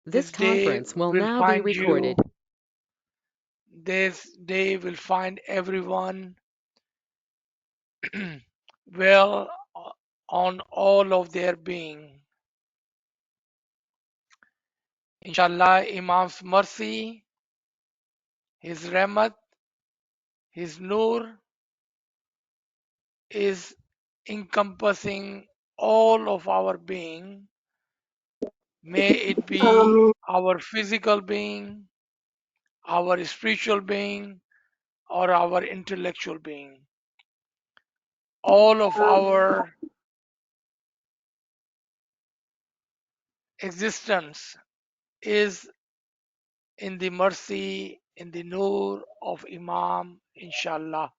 This conference will now be recorded. This day will find everyone well on all of their being. Inshallah, Imam's mercy, his rahmat, his nur is encompassing all of our being. May it be our physical being, our spiritual being, or our intellectual being. All of our existence is in the mercy, in the nur of Imam, inshallah.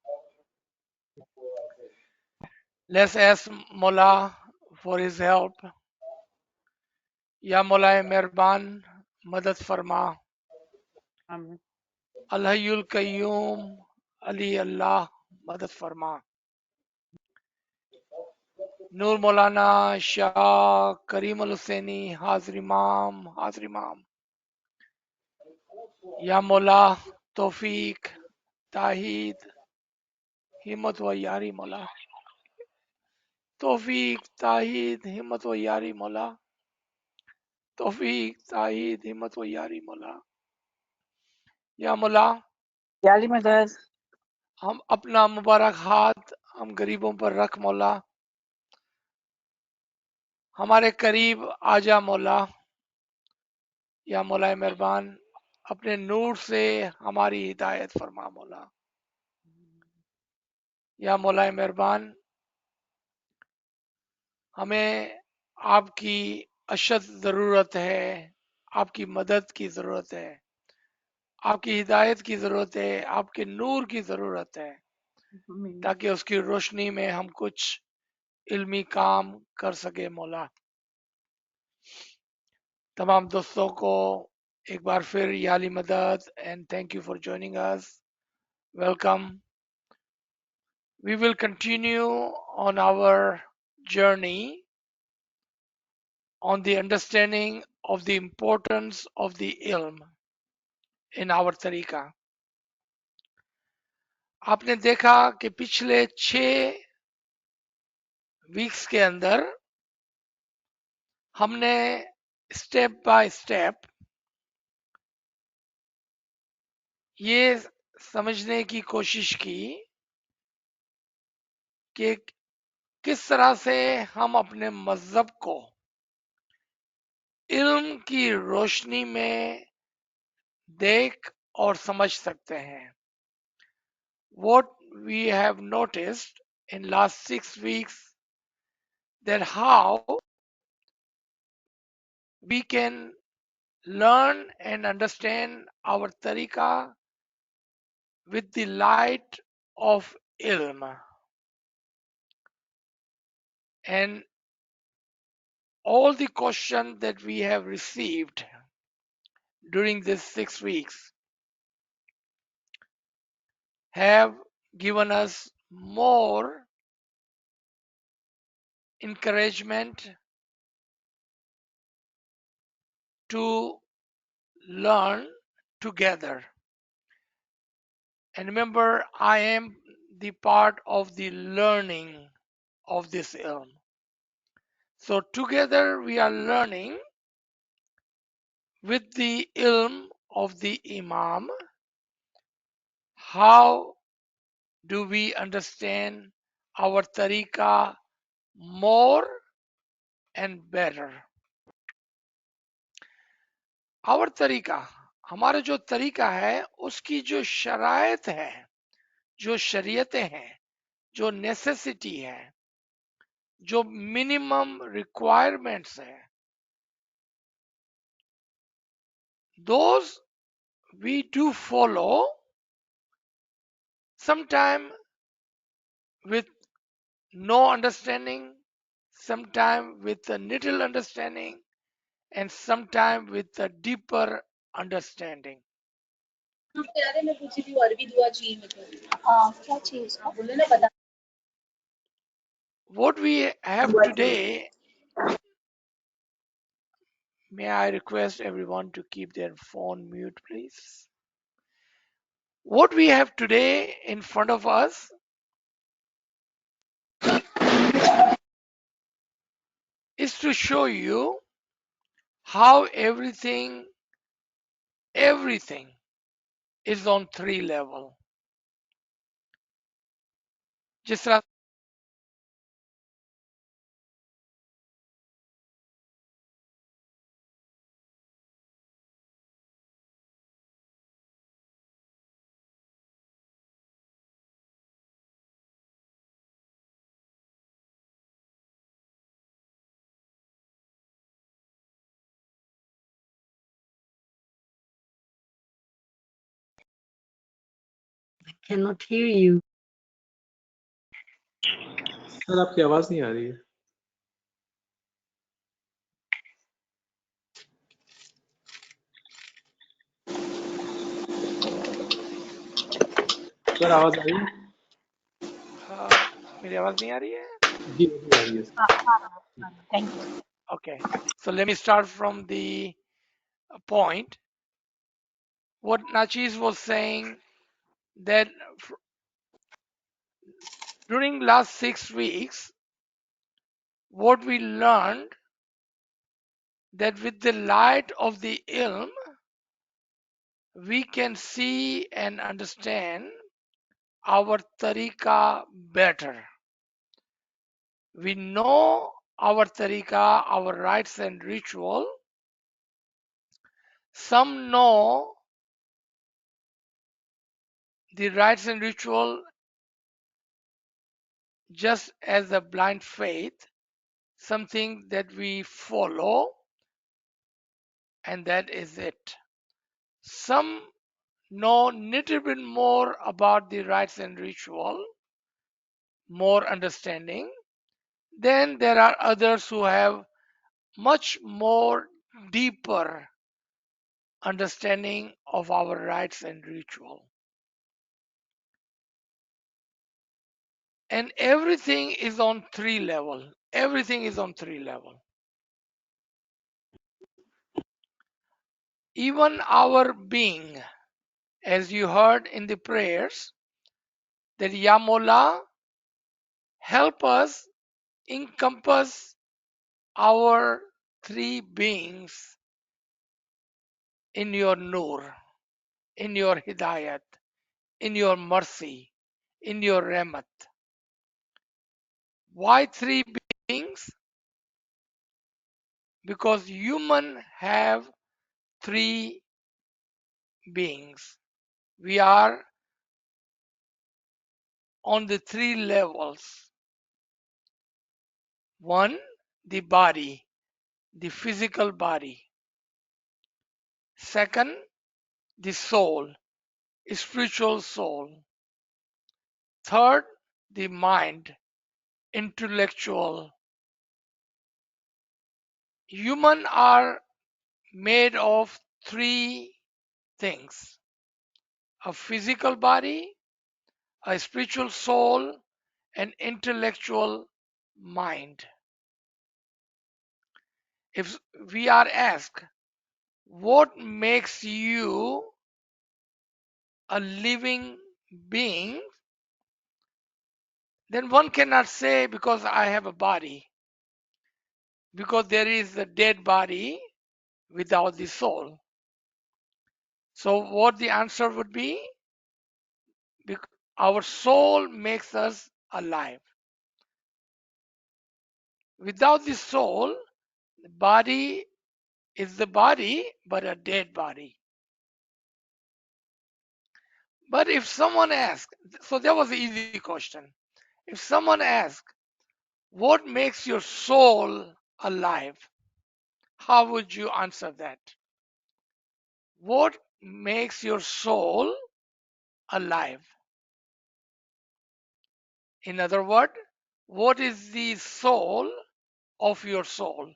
Let's ask Mullah for his help. Ya Mullah Mehrban, Madad Farma. Al-Hayyul Qayyum, Ali Allah, Madad Farma. Nur Maulana Shah Karim Al Hussaini, Hazir Imam, Hazir Imam. Ya Mullah Tawfiq, Tahid, Himmat wa Yari Mullah. तौफीक ताहीद हिम्मत व यारी मौला तौफीक ताहीद हिम्मत व यारी मौला या मौला याली मदद हम अपना मुबारक हाथ हम गरीबों पर रख मौला हमारे करीब आजा मौला या मौला मेहरबान अपने नूर से हमारी हिदायत फरमा मौला या मौला मेहरबान हमें आपकी अशद ज़रूरत है आपकी मदद की ज़रूरत है आपकी हिदायत की ज़रूरत है आपके नूर की ज़रूरत है ताकि उसकी रोशनी में हम कुछ इल्मी काम कर सके मौला तमाम दोस्तों को एक बार फिर याली मदद and thank you for joining us welcome we will continue on our journey on the understanding of the importance of the ilm in our तरीका आपने देखा कि पिछले 6 वीक्स के अंदर हमने स्टेप बाय स्टेप ये समझने की कोशिश की कि किस तरह से हम अपने मजहब को इल्म की रोशनी में देख और समझ सकते हैं What we have noticed in last 6 weeks that how we can learn and understand our tariqa with the light of ilm and all the questions that we have received during these 6 weeks have given us more encouragement to learn together. And remember, I am the part of the learning of this ilm. So together we are learning with the ilm of the Imam. How do we understand our tariqa more and better? Our तरीका हमारा जो तरीका है उसकी जो शरायत है जो शरीयतें हैं जो नेसेसिटी है जो मिनिमम रिक्वायरमेंट्स है those we do follow sometime with no understanding sometime with a little understanding and sometime with a deeper understanding what we have today May I request everyone to keep their phone mute, please? What we have today in front of us is to show you how everything is on three level. जिस तरह Cannot hear you. Sir आपकी आवाज नहीं आ रही है। Sir आवाज आ रही है? मेरी आवाज नहीं आ रही है? जी अभी आ रही है sir. Thank you. Okay, so let me start from the point. What Nachis was saying that during last 6 weeks, what we learned that with the light of the ilm, we can see and understand our tariqa better. We know our tariqa, our rites and ritual. Some know the rites and ritual just as a blind faith, something that we follow, and that is it. Some know little bit more about the rites and ritual, more understanding. Then there are others who have much more deeper understanding of our rites and ritual. And everything is on three level. Everything is on three level. Even our being, as you heard in the prayers, that Ya Mola, help us encompass our three beings in your nur, in your hidayat, in your mercy, in your rahmat. Why three beings? Because human have three beings. We are on the three levels. One, the body, the physical body. Second, the soul, spiritual soul. Third, the mind, intellectual. Human are made of three things: a physical body, a spiritual soul, and intellectual mind. If we are asked, what makes you a living being, then one cannot say because I have a body, because there is a dead body without the soul. So what the answer would be? Our soul makes us alive. Without the soul, the body is the body, but a dead body. But if someone asks, so that was an easy question. If someone asks, what makes your soul alive? How would you answer that? What makes your soul alive? In other words, what is the soul of your soul?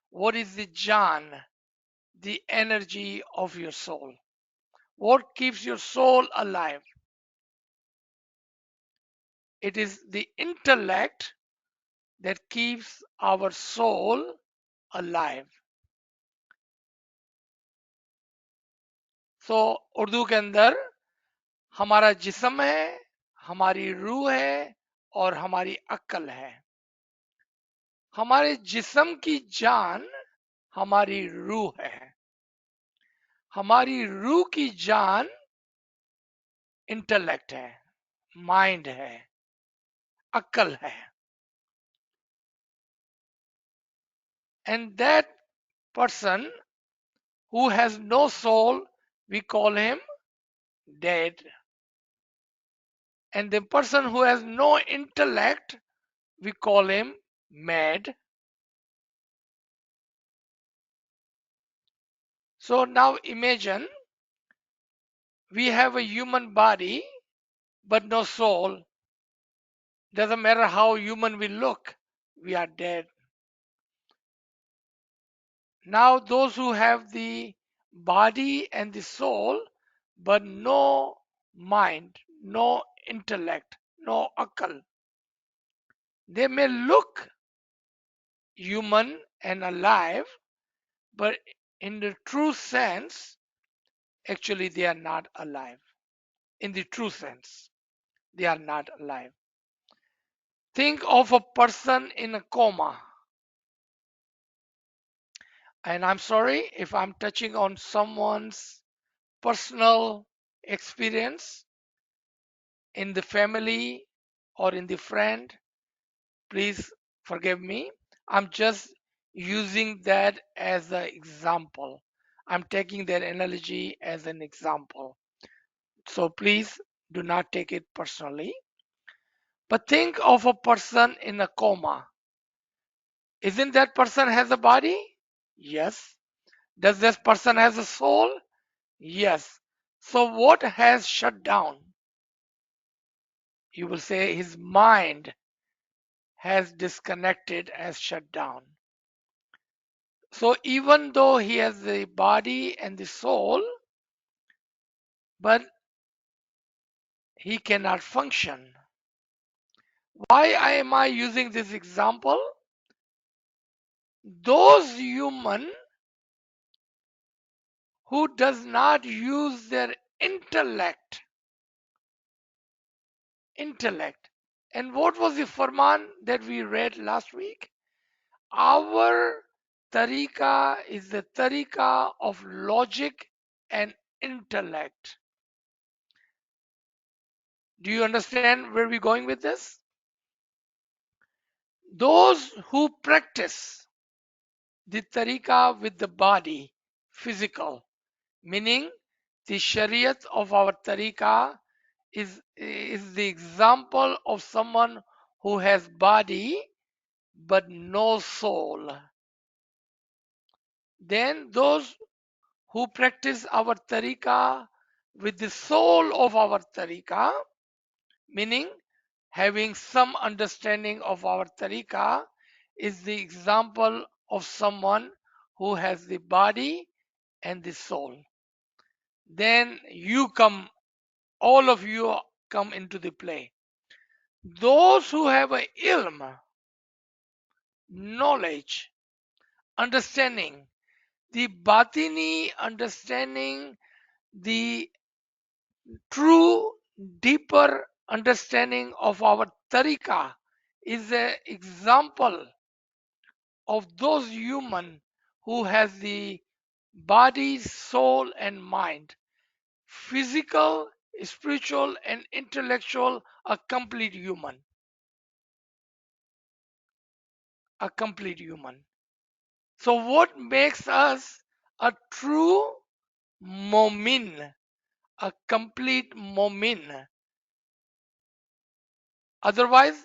What is the Jan, the energy of your soul? What keeps your soul alive? It is the intellect that keeps our soul alive. सो उर्दू के अंदर हमारा जिस्म है, हमारी रूह है और हमारी अक्ल है। हमारे जिस्म की जान हमारी रूह है, हमारी रूह की जान इंटेलेक्ट है, माइंड है, अक्ल है। And that person who has no soul, we call him dead. And the person who has no intellect, we call him mad. So now imagine we have a human body but no soul. Doesn't matter how human we look, we are dead. Now those who have the body and the soul but no mind, no intellect, no akal, they may look human and alive, but in the true sense, actually they are not alive. In the true sense, they are not alive. Think of a person in a coma. And I'm sorry if I'm touching on someone's personal experience in the family or in the friend. Please forgive me. I'm just using that as an example. I'm taking that analogy as an example. So please do not take it personally. But think of a person in a coma. Isn't that person has a body? Yes. Does this person has a soul? Yes. So what has shut down? You will say his mind has disconnected, has shut down. So even though he has the body and the soul, but he cannot function. Why am I using this example? Those human who does not use their intellect. And what was the farman that we read last week? Our tariqa is the tariqa of logic and intellect. Do you understand where we're going with this? Those who practice the tariqa with the body, physical, meaning the shariat of our tariqa is the example of someone who has body but no soul. Then those who practice our tariqa with the soul of our tariqa, meaning having some understanding of our tariqa, is the example of someone who has the body and the soul. Then you come, all of you come into the play. Those who have a ilm, knowledge, understanding, the batini understanding, the true deeper understanding of our tariqa is an example of those human who has the body, soul and mind, physical, spiritual and intellectual, a complete human. A complete human. So what makes us a true momin, a complete momin? Otherwise,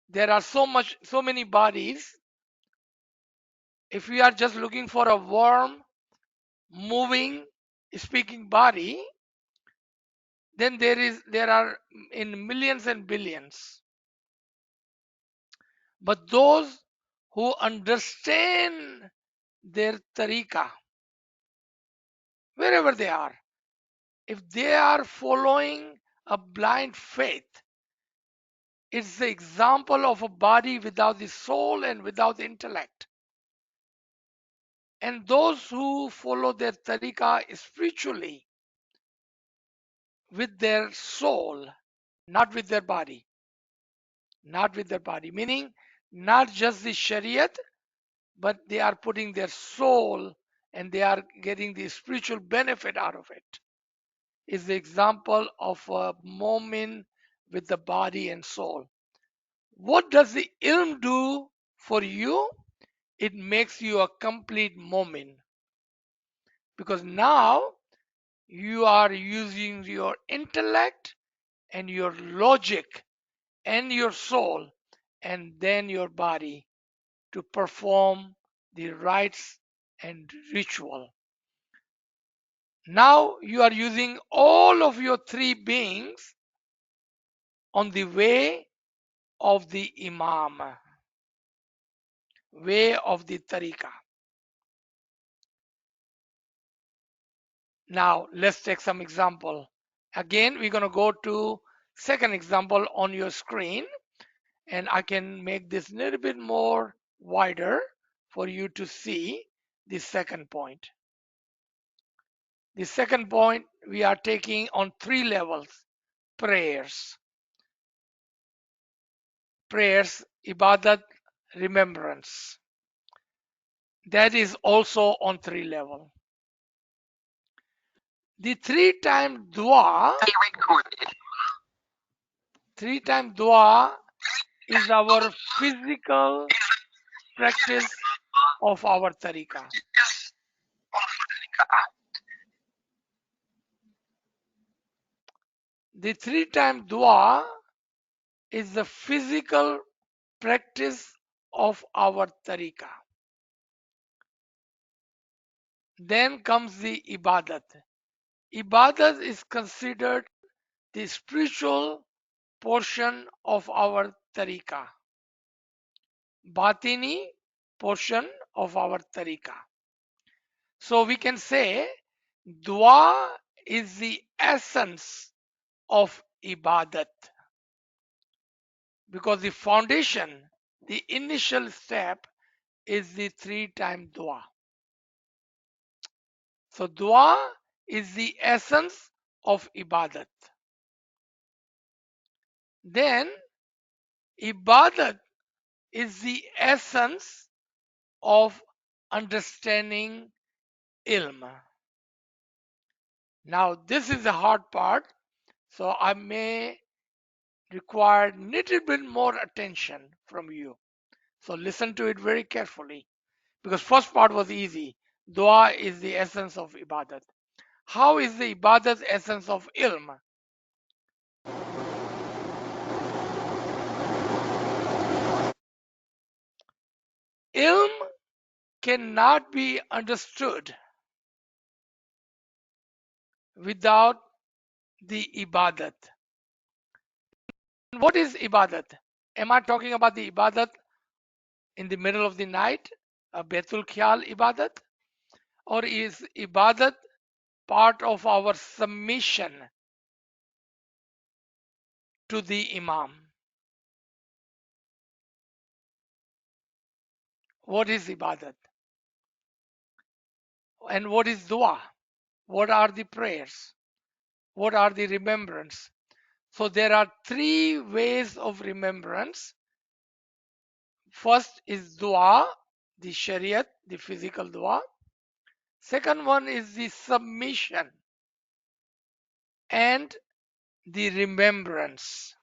there are so many bodies. If we are just looking for a warm, moving, speaking body, then there are in millions and billions. But those who understand their tariqa, wherever they are, if they are following a blind faith, it's the example of a body without the soul and without the intellect. And those who follow their tariqa spiritually, with their soul, not with their body. Not with their body, meaning not just the Shariat, but they are putting their soul and they are getting the spiritual benefit out of it. Is the example of a mu'min with the body and soul. What does the ilm do for you? It makes you a complete mu'min. Because now you are using your intellect and your logic and your soul and then your body to perform the rites and ritual. Now you are using all of your three beings on the way of the Imam, way of the Tariqah. Now let's take some example. Again, we're going to go to second example on your screen, and I can make this a little bit more wider for you to see the second point. The second point we are taking on three levels: prayers, ibadat, remembrance. That is also on three level. The three-time dua is our physical practice of our tariqah. The three-time dua is the physical practice of our tariqah. Then comes the ibadat. Ibadat is considered the spiritual portion of our tariqah, batini portion of our tariqah. So we can say dua is the essence of ibadat, because the foundation, the initial step is the three-time dua. So dua is the essence of ibadat. Then ibadat is the essence of understanding ilm. Now this is the hard part, so I may require a little bit more attention from you. So listen to it very carefully, because first part was easy. Dua is the essence of ibadat. How is the ibadat essence of ilm? Ilm cannot be understood without the ibadat. What is ibadat? Am I talking about the ibadat in the middle of the night, a Betul Khyal ibadat? Or is ibadat part of our submission to the Imam? What is ibadat? And what is dua? What are the prayers? What are the remembrance? So there are three ways of remembrance. First is dua, the shariat, the physical dua. Second one is the submission and the remembrance.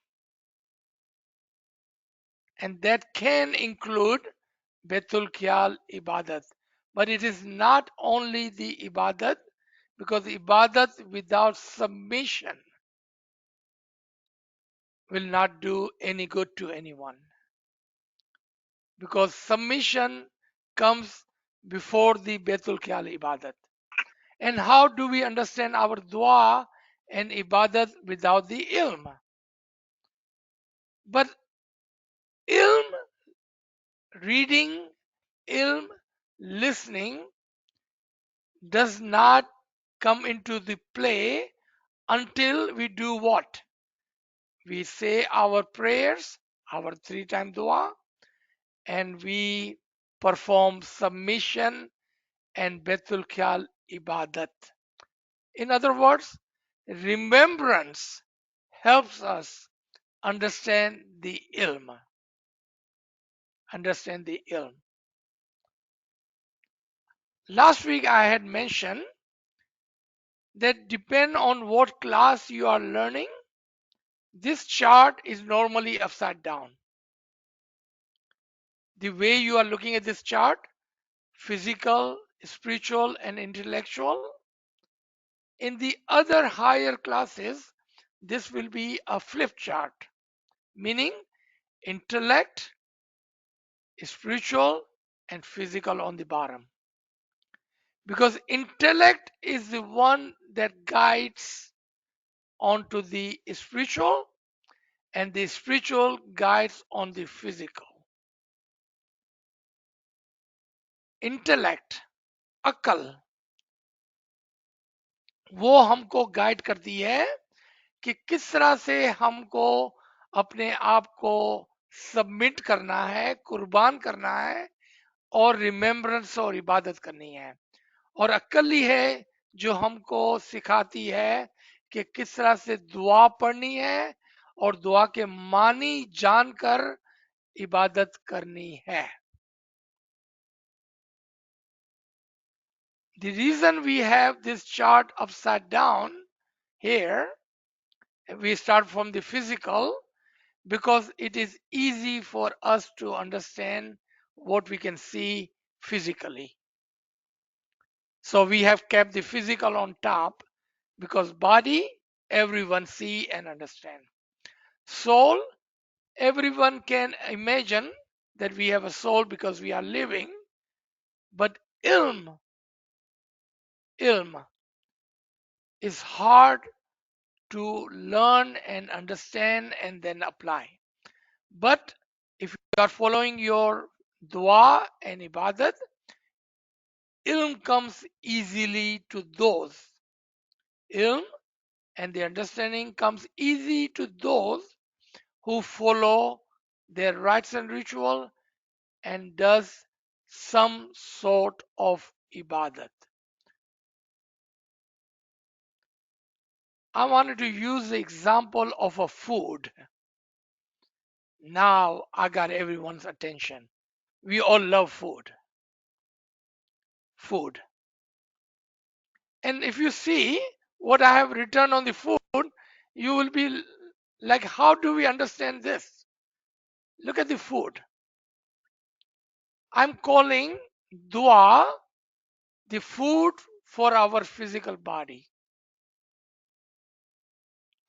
And that can include Betul Khyal ibadat. But it is not only the ibadat, because ibadat without submission will not do any good to anyone. Because submission comes before the Betul Khyal ibadat. And how do we understand our dua and ibadat without the ilm? But ilm, reading, ilm, listening does not come into the play until we do what? We say our prayers, our three-time dua, and we perform submission and Betul Khyal ibadat. In other words, Remembrance helps us understand the ilm. Understand the ilm. Last week I had mentioned that depend on what class you are learning, this chart is normally upside down. The way you are looking at this chart, physical, spiritual, and intellectual, in the other higher classes, this will be a flip chart, meaning intellect, spiritual, and physical on the bottom. Because intellect is the one that guides onto the spiritual, and the spiritual guides on the physical. Intellect, अकल, वो हमको guide करती है कि किस तरह से हमको अपने आप को सबमिट करना है, कुर्बान करना है और रिमेम्बरेंस और इबादत करनी है। और अक्ल ही है जो हमको सिखाती है कि किस तरह से दुआ पढ़नी है और दुआ के मानी जानकर इबादत करनी है। The reason we have this chart upside down here, we start from the physical, because it is easy for us to understand what we can see physically. So we have kept the physical on top because body, everyone see and understand. Soul, everyone can imagine that we have a soul because we are living, but ilm is hard to learn and understand and then apply. But if you are following your dua and ibadat, ilm comes easily to those. Ilm and the understanding comes easy to those who follow their rites and ritual and does some sort of ibadat. I wanted to use the example of a food. Now I got everyone's attention. We all love food. Food. And if you see what I have written on the food, you will be like, how do we understand this? Look at the food. I'm calling dua the food for our physical body.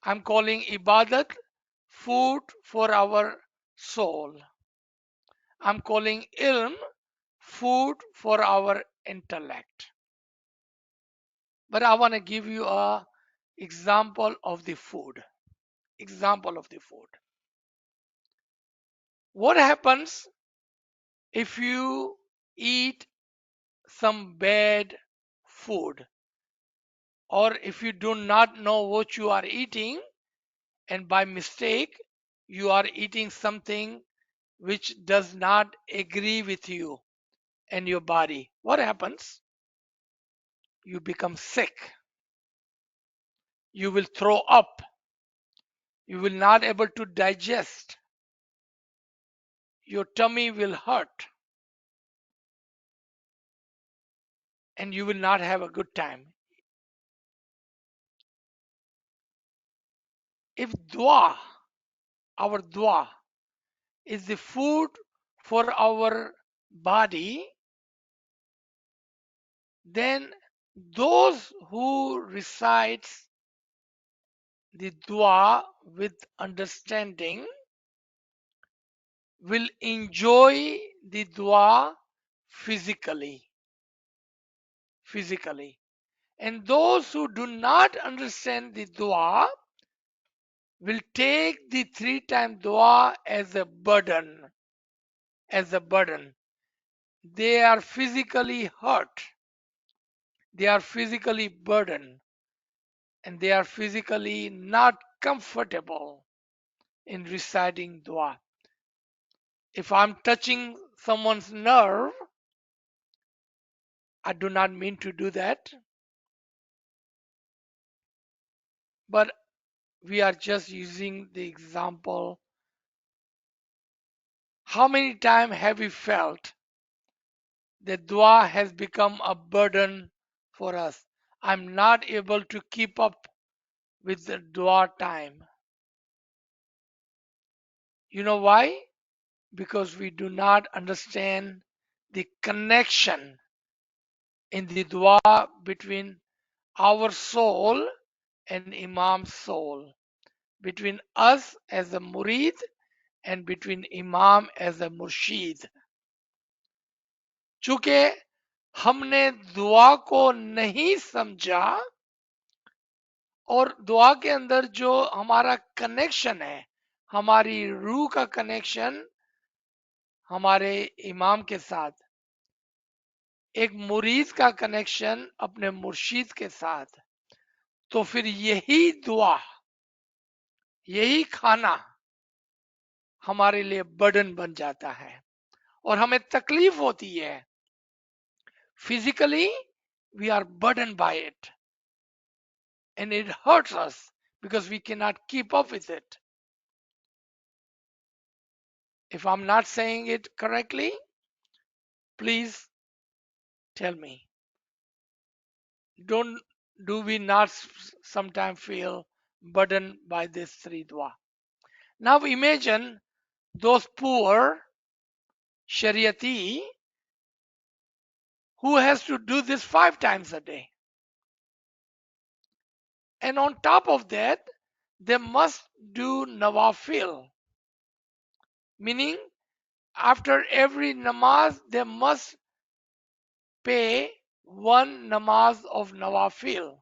I'm calling ibadat food for our soul. I'm calling ilm food for our intellect. But I want to give you a example of the food. Example of the food. What happens if you eat some bad food, or if you do not know what you are eating and by mistake you are eating something which does not agree with you and your body? What happens? You become sick. You will throw up. You will not able to digest. Your tummy will hurt and you will not have a good time. If dua, our dua, is the food for our body, then those who recites the dua with understanding will enjoy the dua physically. And those who do not understand the dua will take the 3-time dua as a burden. They are physically hurt. They are physically burdened. And they are physically not comfortable in reciting dua. If I'm touching someone's nerve, I do not mean to do that. but we are just using the example. How many times have we felt that dua has become a burden for us? I'm not able to keep up with the dua time. You know why? Because we do not understand the connection in the dua between our soul and Imam's soul, between us as a murid and between Imam as a murshid. चूंकि हमने दुआ को नहीं समझा और दुआ के अंदर जो हमारा कनेक्शन है, हमारी रूह का कनेक्शन हमारे इमाम के साथ, एक मुरीद का कनेक्शन अपने मुर्शीद के साथ, तो फिर यही दुआ, यही खाना हमारे लिए बर्डन बन जाता है और हमें तकलीफ होती है. Physically, we are burdened by it and it hurts us because we cannot keep up with it. If I'm not saying it correctly, please tell me. Don't do we not sometimes feel burdened by this three dua? Now imagine those poor Shariati who has to do this 5 times a day. And on top of that, they must do nawafil, meaning after every namaz, they must pay one namaz of nawafil.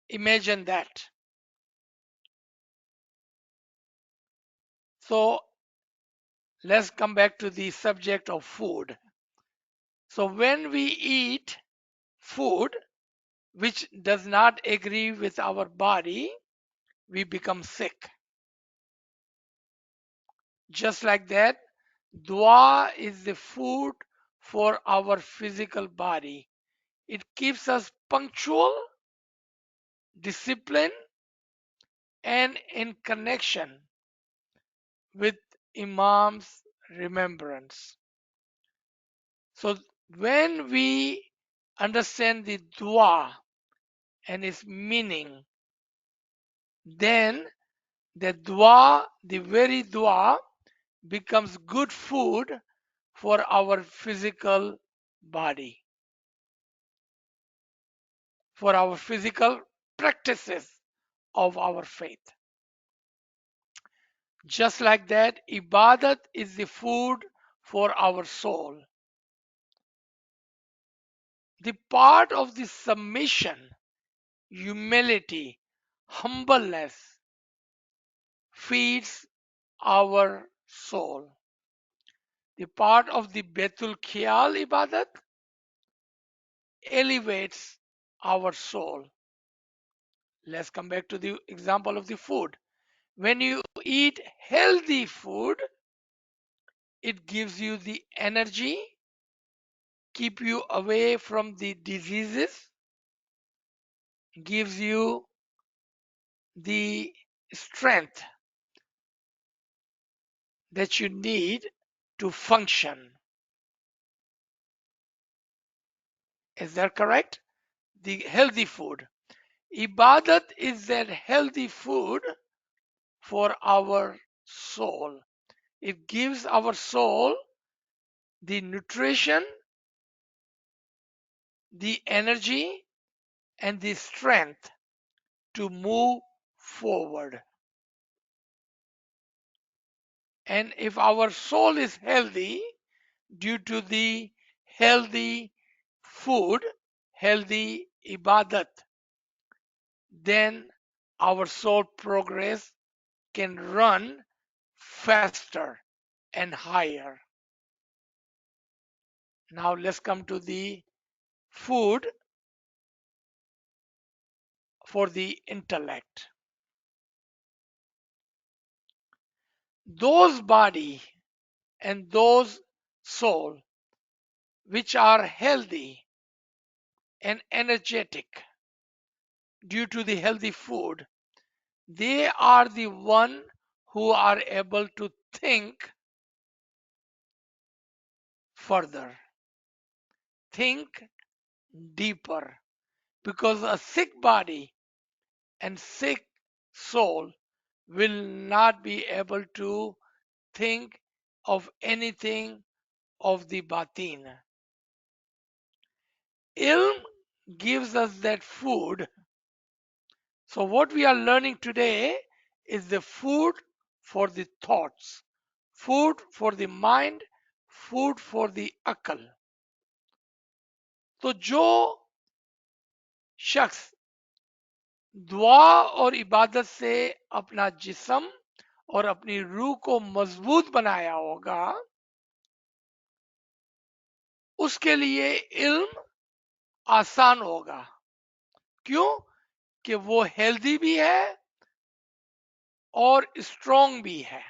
Imagine that. So let's come back to the subject of food. So when we eat food which does not agree with our body, we become sick. Just like that, dua is the food for our physical body. It keeps us punctual, disciplined, and in connection with Imam's remembrance. So when we understand the dua and its meaning, then the dua, the very dua, becomes good food for our physical body, for our physical practices of our faith. Just like that, ibadat is the food for our soul. The part of the submission, humility, humbleness feeds our soul. The part of the Betul Khiyal ibadat elevates our soul. Let's come back to the example of the food. When you eat healthy food, it gives you the energy, keep you away from the diseases, gives you the strength that you need to function. Is that correct? The healthy food. Ibadat is that healthy food for our soul. It gives our soul the nutrition, the energy, and the strength to move forward. And if our soul is healthy due to the healthy food, healthy ibadat, then our soul progress can run faster and higher. Now let's come to the food for the intellect. Those body and those soul which are healthy and energetic due to the healthy food, they are the one who are able to think further, think deeper, because a sick body and sick soul will not be able to think of anything of the batin. Ilm gives us that food. So, what we are learning today is the food for the thoughts, food for the mind, food for the अकल. तो जो शख्स दुआ और इबादत से अपना जिस्म और अपनी रूह को मजबूत बनाया होगा, उसके लिए इल्म आसान होगा. क्यों? कि वो हेल्दी भी है और स्ट्रॉन्ग भी है.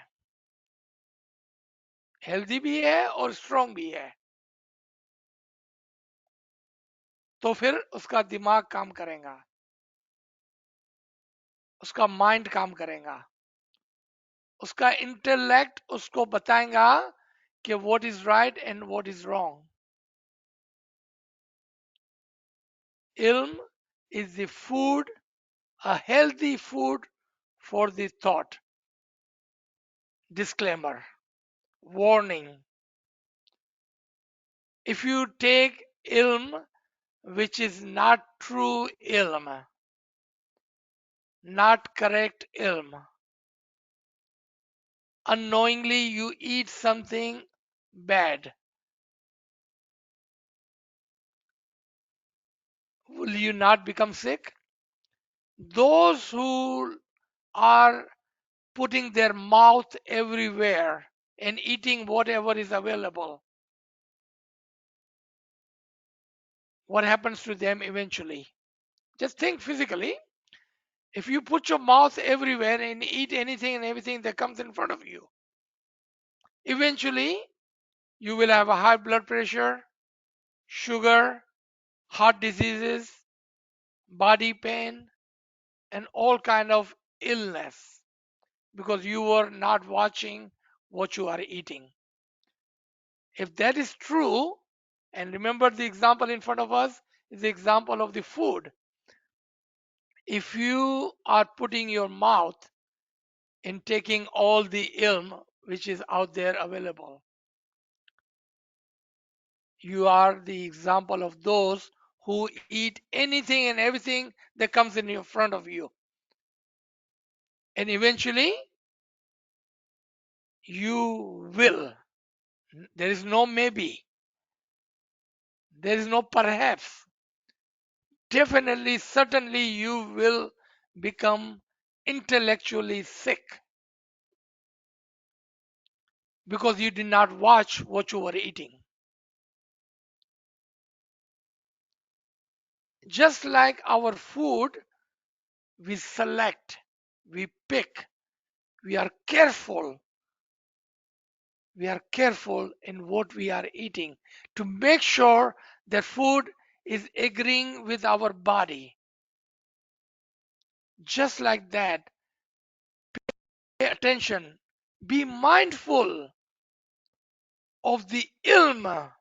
हेल्दी भी है और स्ट्रॉन्ग भी है. तो फिर उसका दिमाग काम करेगा, उसका माइंड काम करेगा, उसका इंटेलेक्ट उसको बताएगा कि what is right and what is wrong. इल्म is the food, a healthy food for the thought. Disclaimer, warning. If you take ilm which is not true ilm, not correct ilm, unknowingly you eat something bad, will you not become sick? Those who are putting their mouth everywhere and eating whatever is available, what happens to them eventually? Just think physically. If you put your mouth everywhere and eat anything and everything that comes in front of you, eventually you will have a high blood pressure, sugar, heart diseases, body pain, and all kind of illness, because you were not watching what you are eating. If that is true, and remember the example in front of us is the example of the food. If you are putting your mouth in taking all the ilm which is out there available, you are the example of those who eat anything and everything that comes in your front of you. And eventually, you will. There is no maybe. There is no perhaps. Definitely, certainly, you will become intellectually sick because you did not watch what you were eating. Just like our food, we select, we pick, we are careful. We are careful in what we are eating to make sure that food is agreeing with our body. Just like that, pay attention, be mindful of the ilm.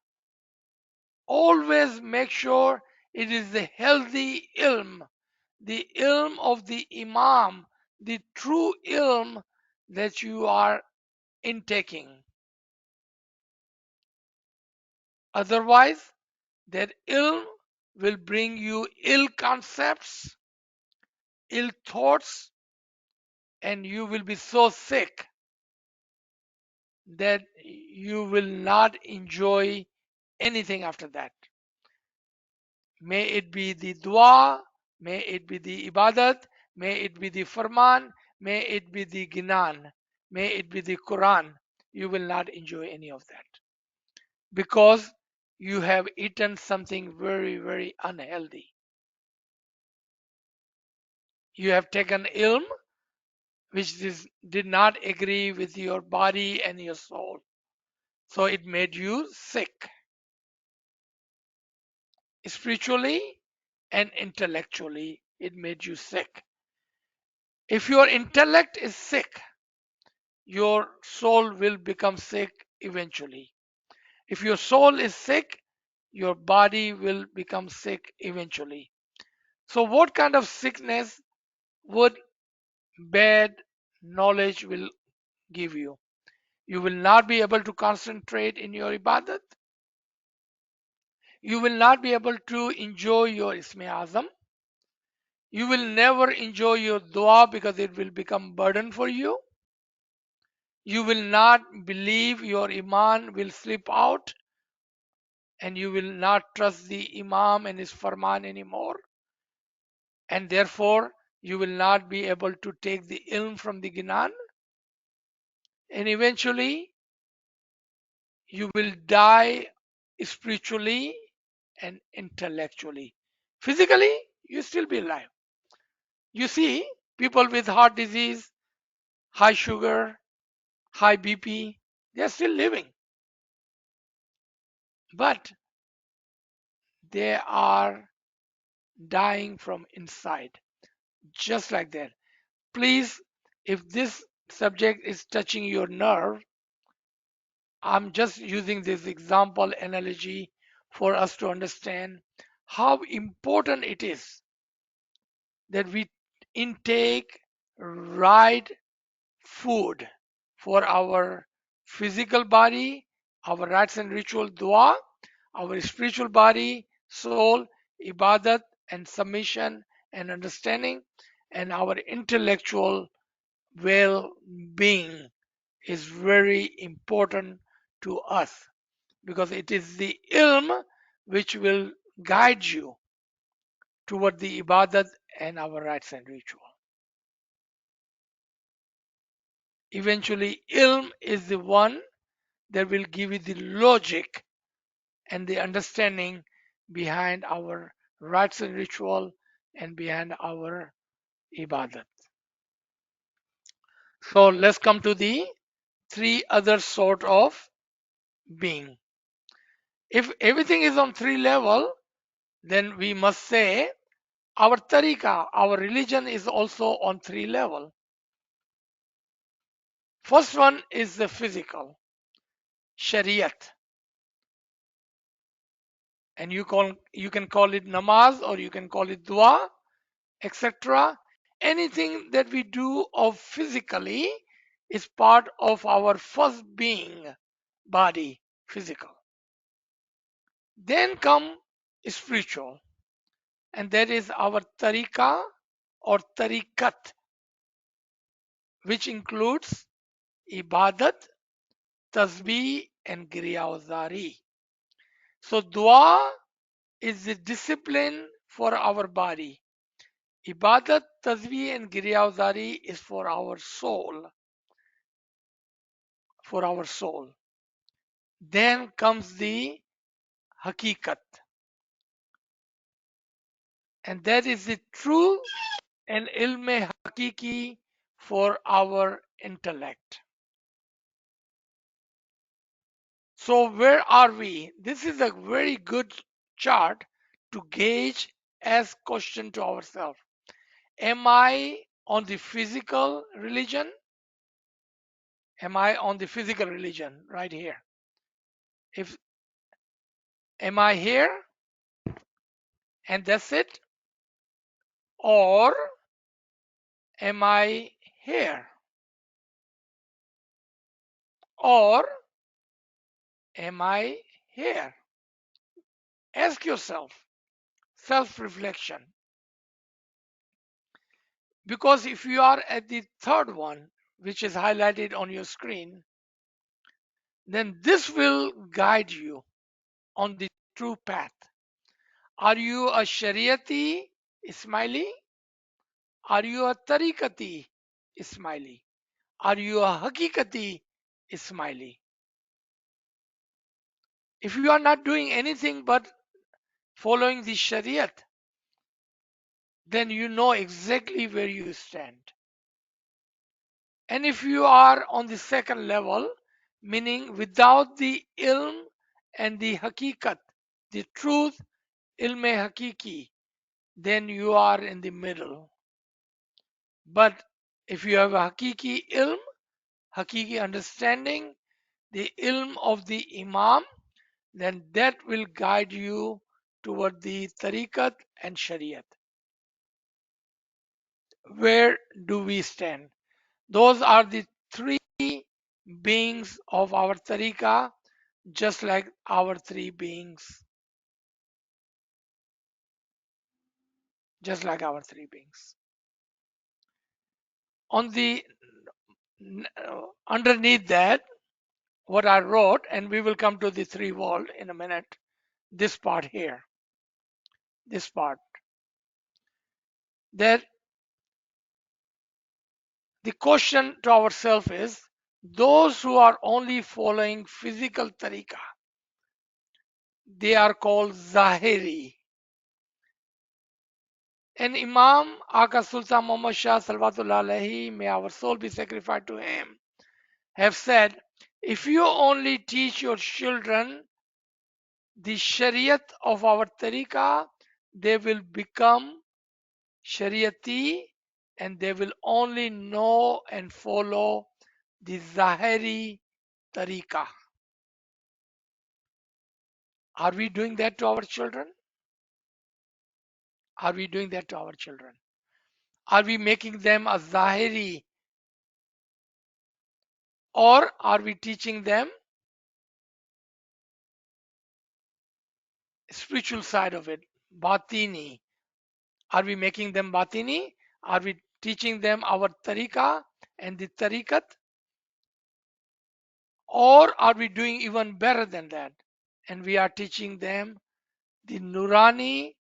Always make sure it is the healthy ilm, the ilm of the Imam, the true ilm that you are intaking. Otherwise, that ilm will bring you ill concepts, ill thoughts, and you will be so sick that you will not enjoy anything after that. May it be the dua, may it be the ibadat, may it be the farman, may it be the ginan, may it be the Quran. You will not enjoy any of that because you have eaten something very, very unhealthy. You have taken ilm which did not agree with your body and your soul. So it made you sick spiritually and intellectually. it made you sick. If your intellect is sick, your soul will become sick eventually. If your soul is sick, your body will become sick eventually. So, what kind of sickness would bad knowledge will give you? You will not be able to concentrate in your ibadat. You will not be able to enjoy your Isme Azam. You will never enjoy your dua because it will become burden for you. You will not believe your iman will slip out, and you will not trust the imam and his farman anymore, and therefore you will not be able to take the ilm from the Ginan, and eventually you will die spiritually and intellectually. Physically, you still be alive. You see, people with heart disease, high sugar, high BP, they are still living, but they are dying from inside, just like that. Please, if this subject is touching your nerve, I'm just using this example analogy for us to understand how important it is that we intake right food for our physical body, our rites and ritual dua, our spiritual body, soul, ibadat, and submission and understanding, and our intellectual well being is very important to us because it is the ilm which will guide you toward the ibadat and our rites and ritual. Eventually, ilm is the one that will give you the logic and the understanding behind our rites and ritual and behind our ibadat. So let's come to the three other sort of being. If everything is on three level, then we must say our tariqa, our religion is also on three level. First one is the physical, shariat, and you can call it namaz or you can call it dua, etc. Anything that we do of physically is part of our first being, body, physical. Then come spiritual, and that is our tariqa or tariqat, which includes ibadat, tasbih, and griyawzari. So dua is the discipline for our body. Ibadat, tasbih, and griyawzari is for our soul. For our soul. Then comes the hakikat, and that is the true and ilme hakiki for our intellect. So where are we? This is a very good chart to gauge, ask question to ourselves. Am I on the physical religion? Am I on the physical religion right here? If am I here and that's it? Or am I here? Or am I here? Ask yourself, self reflection. Because if you are at the third one, which is highlighted on your screen, then this will guide you on the true path. Are you a Shariati Ismaili? Are you a Tariqati Ismaili? Are you a Hakikati Ismaili? If you are not doing anything but following the Shariat, then you know exactly where you stand. And if you are on the second level, meaning without the ilm and the hakikat, the truth, ilme hakiki, then you are in the middle. But if you have a hakiki ilm, hakiki understanding, the ilm of the Imam, then that will guide you toward the tariqat and shariat. Where do we stand? Those are the three beings of our tariqah, just like our three beings. Just like our three beings. On the underneath that, what I wrote, and we will come to the three world in a minute, this part here, this part, that the question to ourselves is, those who are only following physical tariqah, they are called Zahiri. And Imam Aka Sultan Muhammad Shah Salvatullah Alaihi, may our soul be sacrificed to him, have said, if you only teach your children the Shariat of our tariqah, they will become Shariati and they will only know and follow the Zahiri tariqah. Are we doing that to our children? Are we doing that to our children? Are we making them a Zahiri, or are we teaching them spiritual side of it, Batini? Are we making them Batini? Are we teaching them our tariqah and the tariqat? Or are we doing even better than that? And we are teaching them the Nurani,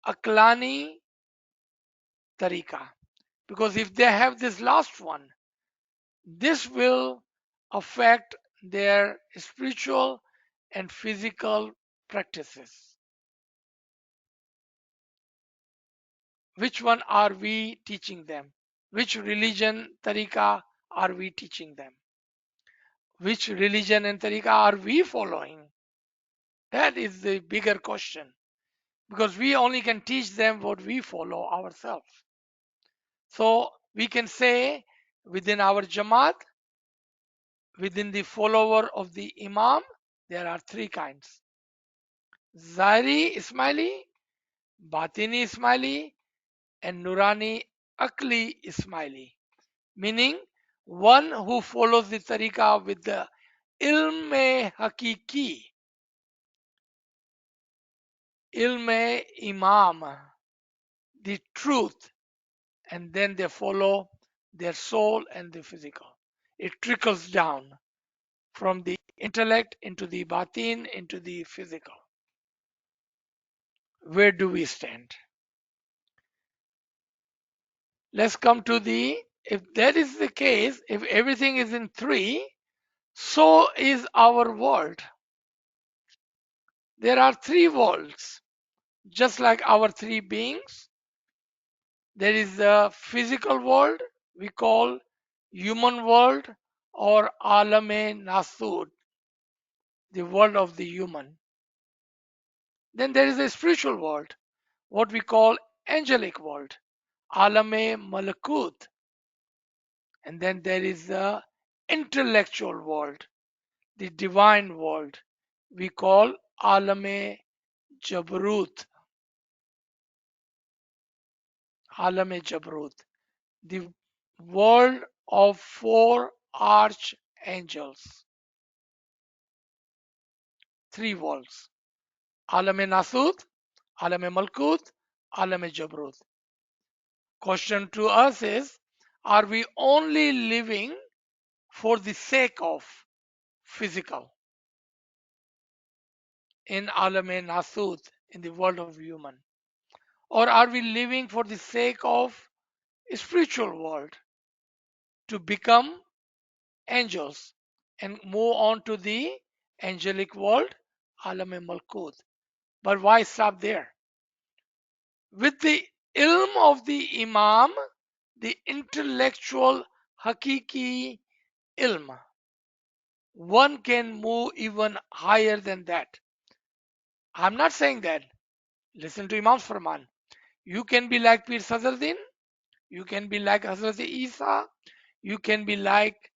Aklani tariqah. Because if they have this last one, this will affect their spiritual and physical practices. Which one are we teaching them? Which religion tariqah are we teaching them? Which religion and tariqah are we following? That is the bigger question. Because we only can teach them what we follow ourselves. So we can say within our Jamaat, within the follower of the Imam, there are three kinds. Zahiri Ismaili, Batini Ismaili, and Nurani Akli Ismaili. Meaning one who follows the tariqah with the ilm hakiki, ilm imam, the truth, and then they follow their soul and the physical. It trickles down from the intellect into the batin, into the physical. Where do we stand? Let's come to the, if that is the case, if everything is in three, so is our world. There are three worlds, just like our three beings. There is the physical world we call human world or alame nasud, the world of the human. Then there is a spiritual world, what we call angelic world, alame malakut. And then there is the intellectual world, the divine world we call alame jabrut, alame jabrut, the world of four archangels. Three worlds: Alame Nasut, Alame Malkut, Alame Jabrut. Question to us is, are we only living for the sake of physical in Alame Nasut, in the world of human? Or are we living for the sake of spiritual world to become angels and move on to the angelic world, Alame Malkut? But why stop there? With the ilm of the Imam, the intellectual Hakiki ilm, one can move even higher than that. I'm not saying that. Listen to Imam's Farman. You can be like Pir Sadruddin, you can be like Hazrat Isa, you can be like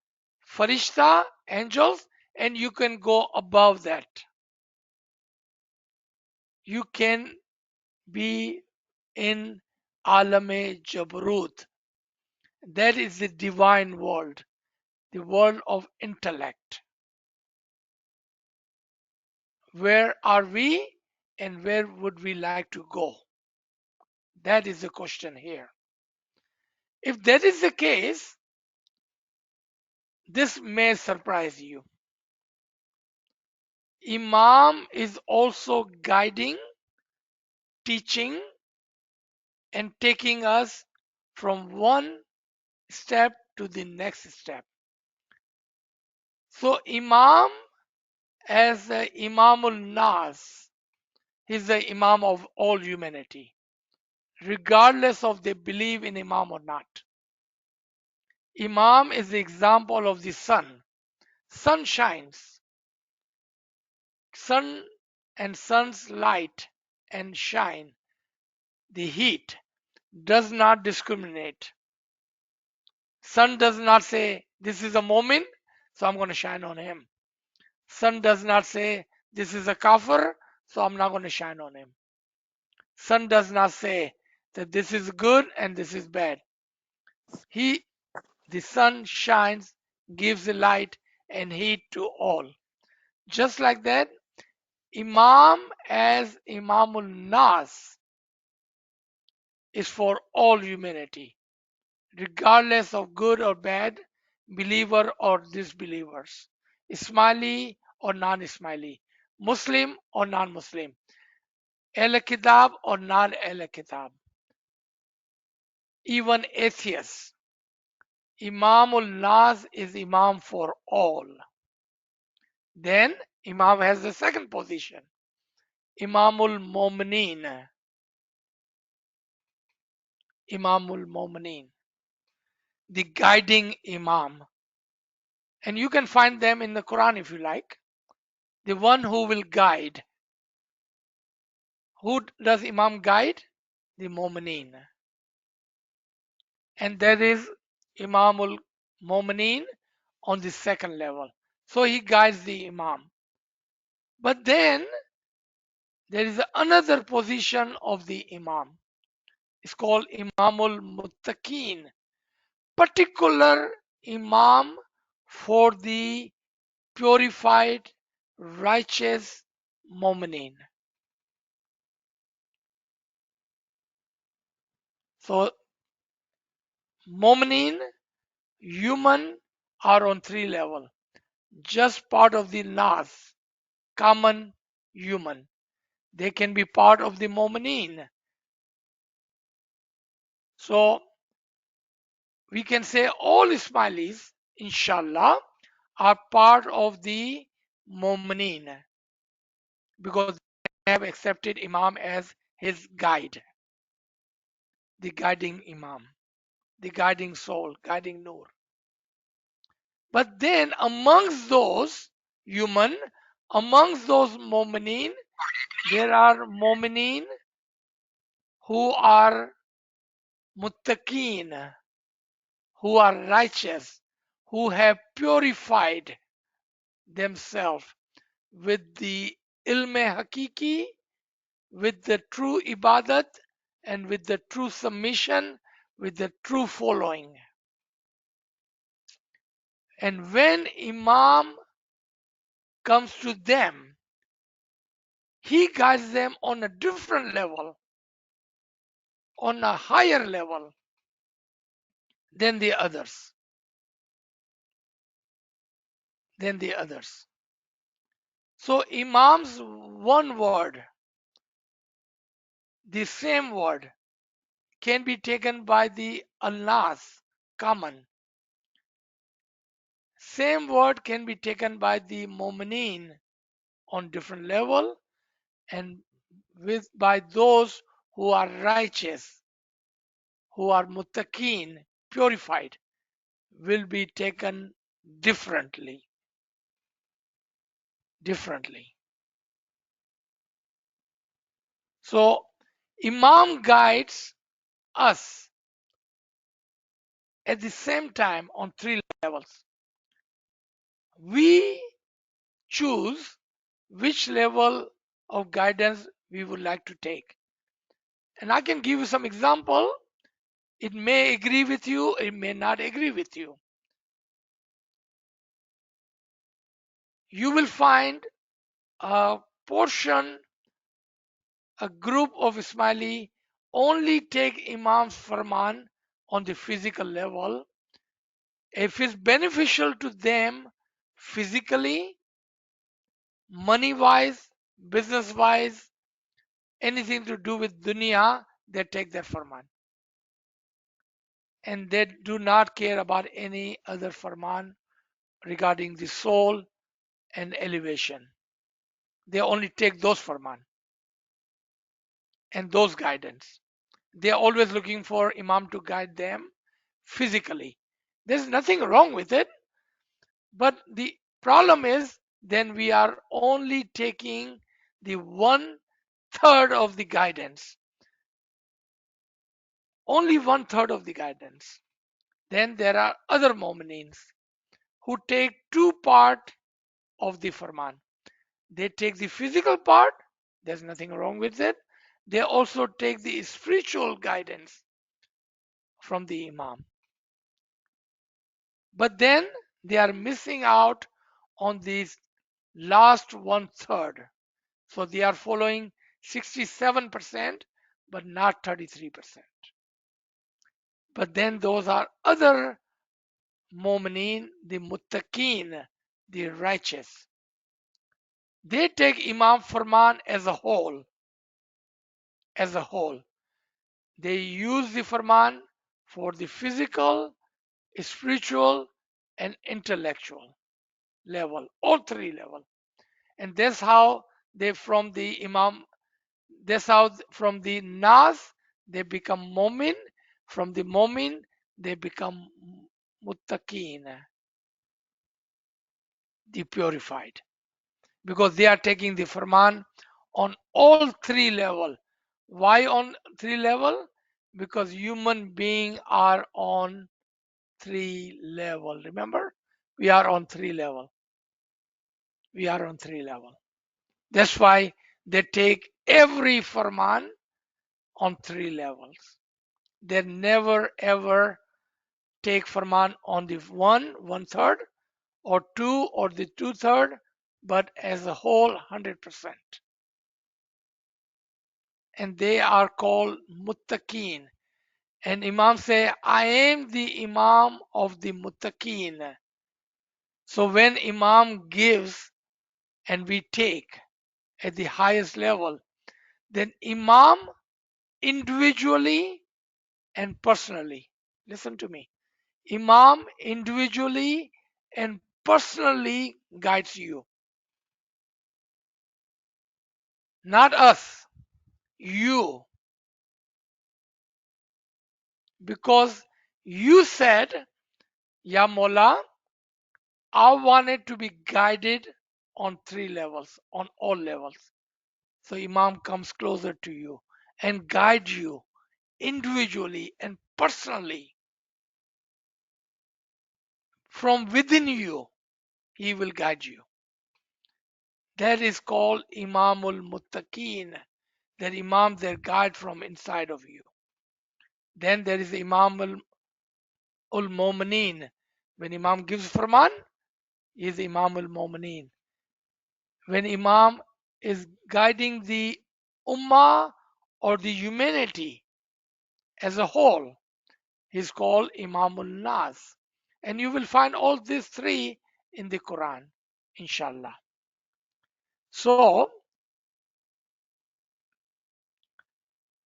Farishta, angels, and you can go above that. You can be in Alame Jabarut. That is the divine world, the world of intellect. Where are we and where would we like to go? That is the question here. If that is the case, this may surprise you. Imam is also guiding, teaching, and taking us from one step to the next step. So Imam, as the Imamul Nas, he's the Imam of all humanity, regardless of they believe in Imam or not. Imam is the example of the sun. Sun shines. Sun and sun's light and shine, the heat, does not discriminate. Sun does not say, this is a moment, so I'm going to shine on him. Sun does not say, this is a kafir, so I'm not going to shine on him. Sun does not say that this is good and this is bad. The sun shines, gives the light and heat to all. Just like that, Imam as Imamul Nas is for all humanity, regardless of good or bad, believer or disbelievers, Ismaili or non-Ismaili, Muslim or non-Muslim, Ahl Kitab or non-Ahl Kitab, even atheists. Imamul Nas is Imam for all. Then Imam has the second position, Imamul Mu'mineen. Imamul Mu'mineen, the guiding Imam. And you can find them in the Quran if you like. The one who will guide. Who does Imam guide? The Mu'mineen. And there is Imamul Mu'mineen on the second level. So he guides the Imam. But then there is another position of the Imam. It's called Imamul Muttaqeen. Particular Imam for the purified, righteous Mu'mineen. So Mu'mineen, human, are on three levels. Just part of the Nas, common human. They can be part of the Mu'mineen. So we can say all Ismailis, inshallah, are part of the Mu'mineen because they have accepted Imam as his guide, the guiding Imam, the guiding soul, guiding Nur. But then amongst those human, amongst those Mu'mineen, there are Mu'mineen who are muttaqeen, who are righteous, who have purified themselves with the ilme hakiki, with the true ibadat, and with the true submission, with the true following. And when Imam comes to them, he guides them on a different level, on a higher level than the others. Than the others. So Imam's one word, the same word, can be taken by the Allahs, common. Same word can be taken by the Mu'mineen on different level and by those who are righteous, who are muttaqeen, purified, will be taken differently. Differently. So Imam guides us at the same time on 3 levels. We choose which level of guidance we would like to take. And I can give you some example. It may agree with you, it may not agree with you. You will find a portion, a group of Ismaili only take Imam's Farman on the physical level if it's beneficial to them physically, money wise, business wise, anything to do with dunya, they take that Farman. And they do not care about any other Farman regarding the soul and elevation. They only take those Farman and those guidance. They are always looking for Imam to guide them physically. There's nothing wrong with it, but the problem is then we are only taking the 1/3 of the guidance. Only 1/3 of the guidance. Then there are other Mu'minins who take 2 part of the Farman. They take the physical part, there's nothing wrong with it. They also take the spiritual guidance from the Imam. But then they are missing out on these last 1/3. So they are following 67%, but not 33%. But then those are other mu'mineen, the muttaqeen, the righteous. They take Imam Farman as a whole. As a whole. They use the Farman for the physical, spiritual, and intellectual level, all 3 levels. And that's how they from the Imam, that's how from the Nas they become Momin, from the Momin they become Muttaqeen, the purified. Because they are taking the Farman on all 3 levels. Why on 3 level? Because human beings are on 3 level. Remember? We are on 3 level. We are on 3 level. That's why they take every Farman on 3 levels. They never ever take Farman on the 1/3, or 2 or the 2/3, but as a whole 100%. And they are called Muttaqeen. And Imam say, I am the Imam of the Muttaqeen. So when Imam gives and we take at the highest level, then Imam individually and personally, listen to me, Imam individually and personally guides you. Not us, you. Because you said, Ya Mola, I wanted to be guided on 3 levels, on all levels. So Imam comes closer to you and guides you individually and personally. From within you, he will guide you. That is called Imamul Muttaqeen. That Imam, their guide from inside of you. Then there is Imamul Mu'mineen. When Imam gives Farman, he is Imamul Mu'mineen. When Imam is guiding the Ummah or the humanity as a whole, he is called Imamul Nas. And you will find all these 3 in the Quran, inshallah. So,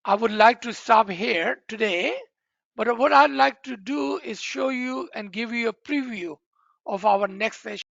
I would like to stop here today, but what I'd like to do is show you and give you a preview of our next session.